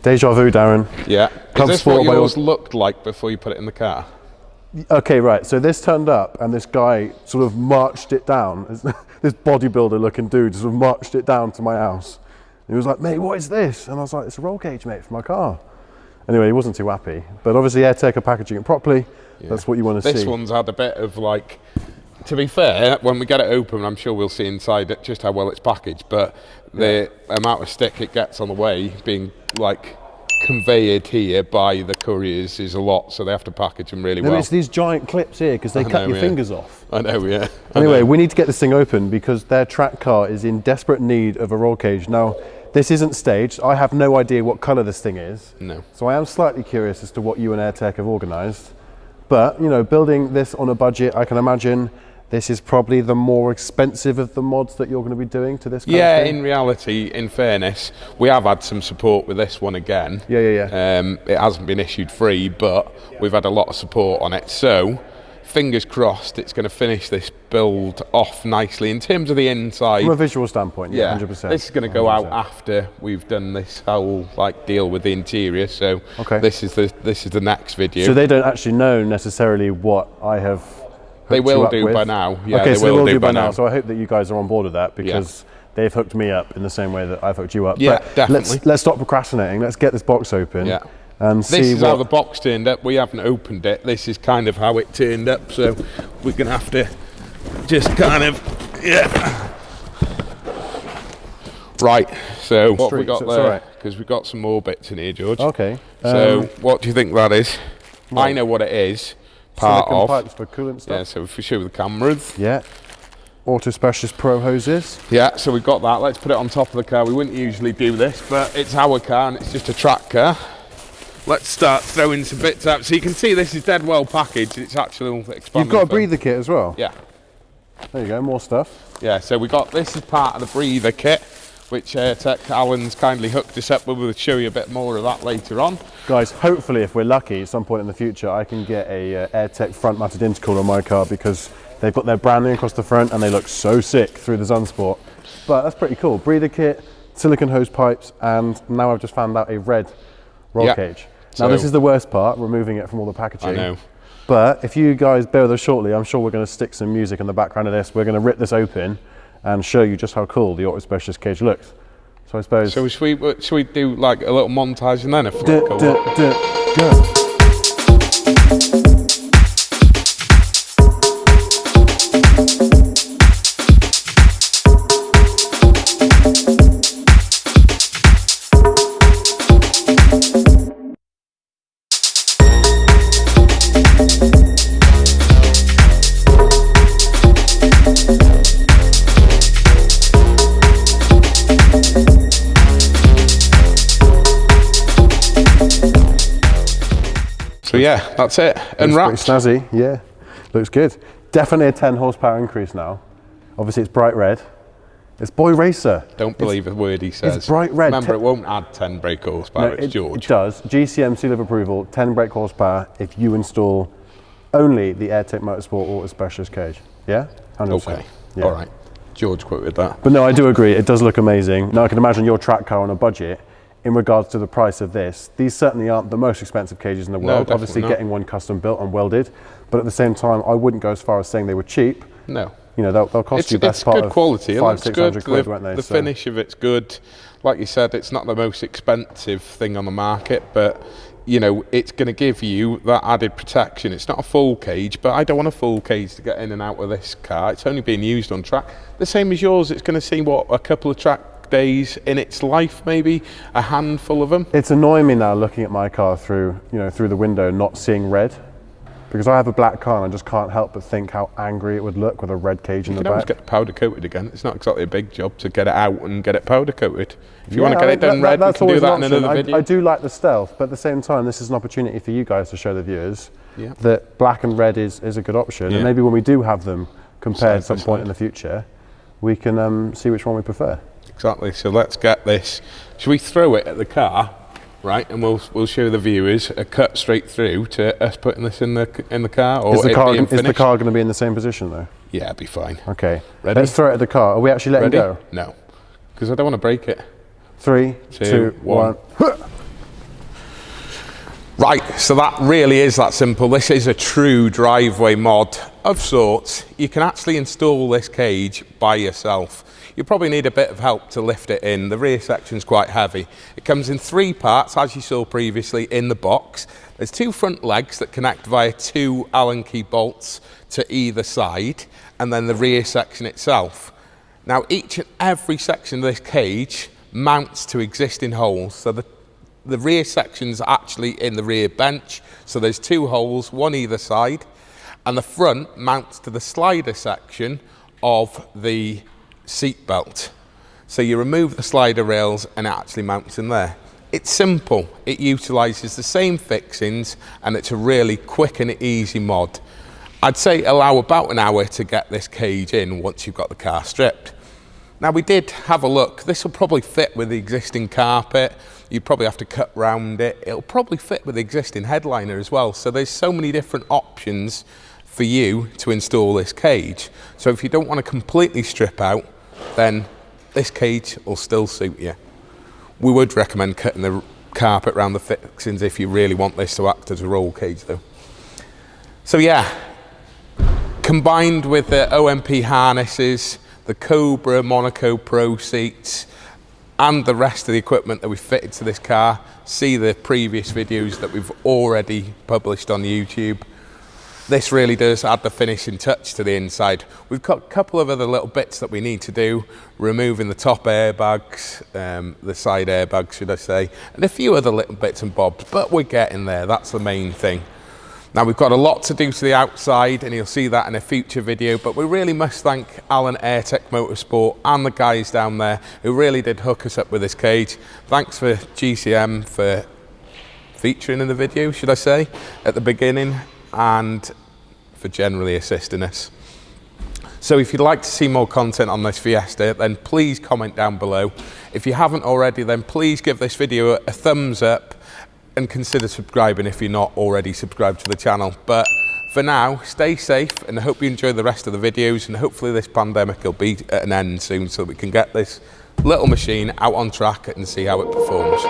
Deja vu, Darren. Yeah. Is this what yours looked like before you put it in the car? Okay, right. So this turned up and this guy sort of marched it down. This bodybuilder looking dude sort of marched it down to my house. He was like, mate, what is this? And I was like, it's a roll cage, mate, for my car. Anyway, he wasn't too happy. But obviously AirTech are packaging it properly. Yeah. That's what you want to see. This one's had a bit of like, to be fair, when we get it open, I'm sure we'll see inside it just how well it's packaged, but the amount of stick it gets on the way being like conveyed here by the couriers is a lot, so they have to package them really well. It's these giant clips here because they cut your fingers off. I know, yeah. Anyway, we need to get this thing open because their track car is in desperate need of a roll cage. Now, this isn't staged. I have no idea what colour this thing is. No. So I am slightly curious as to what you and AirTech have organised. But, you know, building this on a budget, I can imagine this is probably the more expensive of the mods that you're going to be doing to this kind of thing. In reality, in fairness, we have had some support with this one again. It hasn't been issued free, but we've had a lot of support on it. So, fingers crossed, it's going to finish this build off nicely in terms of the inside. From a visual standpoint, yeah, 100%. This is going to go 100%. Out after we've done this whole like deal with the interior. So, this is the next video. So they don't actually know necessarily what I have. They will do by now. Yeah, okay, so they will do by now. So I hope that you guys are on board with that because they've hooked me up in the same way that I've hooked you up. Yeah, but definitely. Let's stop procrastinating. Let's get this box open. Yeah. And see this is how the box turned up. We haven't opened it. This is kind of how it turned up. So we're going to have to just kind of, Right, so what have we got there? Because we've got some more bits in here, George. Okay. So what do you think that is? I know what it is. Part silicone of pipes for coolant stuff. Yeah, so if we show the cameras. Yeah. Auto Specialist Pro hoses. Yeah, so we've got that. Let's put it on top of the car. We wouldn't usually do this, but it's our car and it's just a track car. Let's start throwing some bits out. So you can see this is dead well packaged. It's actually expanded. You've got a breather kit as well? Yeah. There you go, more stuff. Yeah, so we got, this is part of the breather kit, which Alan's kindly hooked us up with. We'll show you a bit more of that later on. Guys, hopefully if we're lucky at some point in the future, I can get a AirTech front mounted intercooler on my car because they've got their branding across the front and they look so sick through the Zunsport. But that's pretty cool. Breather kit, silicone hose pipes, and now I've just found out a red roll cage. Now this is the worst part, removing it from all the packaging. I know. But if you guys bear with us shortly, I'm sure we're going to stick some music in the background of this. We're going to rip this open and show you just how cool the Auto Specialist cage looks. So I suppose. So should we do like a little montage and then go. So yeah, that's it. Unwrapped. Pretty snazzy, yeah. Looks good. Definitely a 10 horsepower increase now. Obviously it's bright red. It's Boy Racer. Don't believe a word he says. It's bright red. Remember, it won't add 10 brake horsepower, it's George. It does. GCM seal of approval, 10 brake horsepower if you install only the AirTech Motorsport Auto Specialist cage. Yeah? 100%. Okay, yeah. All right. George quoted that. But no, I do agree, it does look amazing. Now I can imagine your track car on a budget. In regards to the price of this, these certainly aren't the most expensive cages in the world. No, obviously not. Getting one custom built and welded, but at the same time, I wouldn't go as far as saying they were cheap. No. You know, they'll cost you best part of quality. 500-600 quid, won't they? The finish of it's good. Like you said, it's not the most expensive thing on the market, but you know, it's going to give you that added protection. It's not a full cage, but I don't want a full cage to get in and out of this car. It's only being used on track. The same as yours, it's going to see, what, a couple of track days in its life, maybe a handful of them. It's annoying me now looking at my car through the window, not seeing red, because I have a black car and I just can't help but think how angry it would look with a red cage in the back. You can always get it powder coated again. It's not exactly a big job to get it out and get it powder coated. If you want to get it done red, we can do that in another video. I do like the stealth, but at the same time, this is an opportunity for you guys to show the viewers that black and red is a good option, and maybe when we do have them compared at some point in the future, we can see which one we prefer. Exactly, so let's get this. Should we throw it at the car, right? And we'll show the viewers a cut straight through to us putting this in the car, or is the car going to be in the same position though? Yeah, it'll be fine. Okay, ready? Let's throw it at the car. Are we actually letting go? No, because I don't want to break it. 3, 2, 1. Right, so that really is that simple. This is a true driveway mod of sorts. You can actually install this cage by yourself. You probably need a bit of help to lift it in. The rear section's quite heavy. It comes in 3 parts, as you saw previously in the box. There's 2 front legs that connect via 2 Allen key bolts to either side, and then the rear section itself. Now, each and every section of this cage mounts to existing holes. So the rear section's actually in the rear bench, so there's 2 holes, one either side, and the front mounts to the slider section of the seat belt. So you remove the slider rails and it actually mounts in there. It's simple, it utilises the same fixings, and it's a really quick and easy mod. I'd say allow about an hour to get this cage in once you've got the car stripped. Now, we did have a look. This will probably fit with the existing carpet. You'd probably have to cut round it. It'll probably fit with the existing headliner as well. So there's so many different options for you to install this cage. So if you don't want to completely strip out, then this cage will still suit you. We would recommend cutting the carpet around the fixings if you really want this to act as a roll cage though. So yeah, combined with the OMP harnesses, the Cobra Monaco Pro seats, and the rest of the equipment that we fitted to this car, see the previous videos that we've already published on YouTube. This really does add the finishing touch to the inside. We've got a couple of other little bits that we need to do, removing the top airbags, the side airbags should I say, and a few other little bits and bobs, but we're getting there, that's the main thing. Now, we've got a lot to do to the outside, and you'll see that in a future video, but we really must thank 𝘾𝙁 Motorsport and the guys down there who really did hook us up with this cage. Thanks for GCM for featuring in the video, should I say, at the beginning, and for generally assisting us. So if you'd like to see more content on this Fiesta, then please comment down below. If you haven't already, then please give this video a thumbs up and consider subscribing if you're not already subscribed to the channel. But for now, stay safe, and I hope you enjoy the rest of the videos, and hopefully this pandemic will be at an end soon so that we can get this little machine out on track and see how it performs.